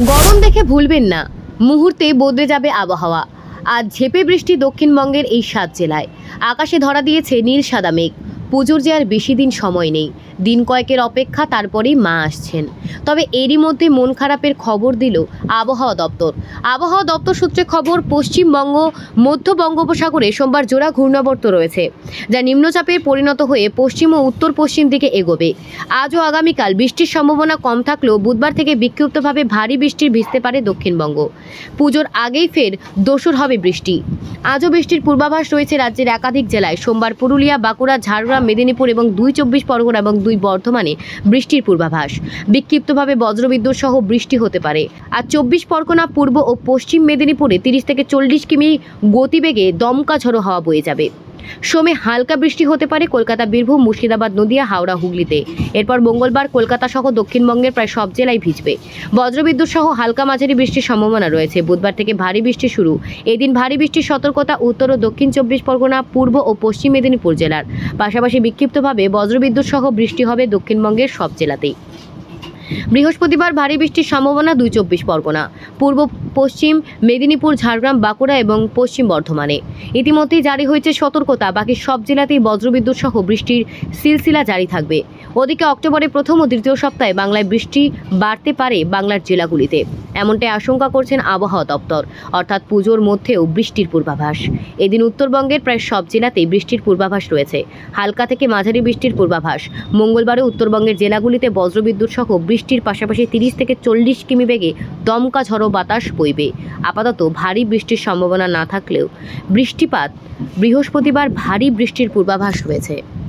গরম দেখে ভুলবেন না, মুহূর্তে বদলে যাবে আবহাওয়া। আজ ঝেঁপে বৃষ্টি দক্ষিণবঙ্গের এই 7 জেলায়। আকাশে ধরা দিয়েছে নীল সাদা মেঘ। পুজোর যে আর বেশি দিন সময় নেই, দিন কয়েকের অপেক্ষা, তারপরেই মা আসছেন। তবে এরই মধ্যে মন খারাপের খবর দিল আবহাওয়া দপ্তর। আবহাওয়া দপ্তর সূত্রে খবর, পশ্চিমবঙ্গ মধ্য বঙ্গোপসাগরে সোমবার জোড়া ঘূর্ণাবর্ত রয়েছে, যা নিম্নচাপে পরিণত হয়ে পশ্চিম ও উত্তর পশ্চিম দিকে এগোবে। আজ ও আগামীকাল বৃষ্টির সম্ভাবনা কম থাকলেও বুধবার থেকে বিক্ষিপ্তভাবে ভারী বৃষ্টির ভিজতে পারে দক্ষিণবঙ্গ। পুজোর আগেই ফের দোসর হবে বৃষ্টি। আজও বৃষ্টির পূর্বাভাস রয়েছে রাজ্যের একাধিক জেলায়। সোমবার পুরুলিয়া, বাঁকুড়া, ঝাড়গ্রাম, মেদিনীপুর এবং 2 চব্বিশ পরগনা এবং 2 বর্ধমানে বৃষ্টির পূর্বাভাস। বিক্ষিপ্তভাবে বজ্রবিদ্যুৎ সহ বৃষ্টি হতে পারে। আর 24 পরগনা, পূর্ব ও পশ্চিম মেদিনীপুরে 30 থেকে 40 কিমি গতিবেগে দমকা ঝড়ো হাওয়া বয়ে যাবে। সোমে হালকা বৃষ্টি হতে পারে কলকাতা, বীরভূম, মুর্শিদাবাদ, নদিয়া, হাওড়া, হুগলিতে। এরপর মঙ্গলবার কলকাতা সহ দক্ষিণবঙ্গের প্রায় সব জেলায় ভিজবে। বজ্রবিদ্যুৎ সহ হালকা মাঝারি বৃষ্টির সম্ভাবনা রয়েছে। বুধবার থেকে ভারী বৃষ্টি শুরু। এদিন ভারী বৃষ্টির সতর্কতা উত্তর ও দক্ষিণ 24 পরগনা, পূর্ব ও পশ্চিম মেদিনীপুর জেলার। পাশাপাশি বিক্ষিপ্তভাবে বজ্রবিদ্যুৎ সহ বৃষ্টি হবে দক্ষিণবঙ্গের সব জেলাতেই। বৃহস্পতিবার ভারী বৃষ্টির সম্ভাবনা 2 চব্বিশ পরগনা, পূর্ব পশ্চিম মেদিনীপুর, ঝাড়গ্রাম, বাঁকুড়া এবং পশ্চিম বর্ধমানে। ইতিমধ্যেই জারি হয়েছে সতর্কতা। বাকি সব জেলাতেই বজ্রবিদ্যুৎ সহ বৃষ্টির সিলসিলা জারি থাকবে। ওদিকে অক্টোবরের প্রথম ও দ্বিতীয় সপ্তাহে বাংলায় বৃষ্টি বাড়তে পারে বাংলার জেলাগুলিতে, এমনটাই আশঙ্কা করছেন আবহাওয়া দপ্তর। অর্থাৎ পুজোর মধ্যেও বৃষ্টির পূর্বাভাস। এদিন উত্তরবঙ্গের প্রায় সব জেলাতেই বৃষ্টির পূর্বাভাস রয়েছে। হালকা থেকে মাঝারি বৃষ্টির পূর্বাভাস। মঙ্গলবারে উত্তরবঙ্গের জেলাগুলিতে বজ্রবিদ্যুৎ সহ বৃষ্টির পাশাপাশি 30 থেকে 40 কিমি বেগে দমকা ঝড়ো বাতাস বইবে। আপাতত ভারী বৃষ্টির সম্ভাবনা না থাকলেও বৃষ্টিপাত বৃহস্পতিবার ভারী বৃষ্টির পূর্বাভাস রয়েছে।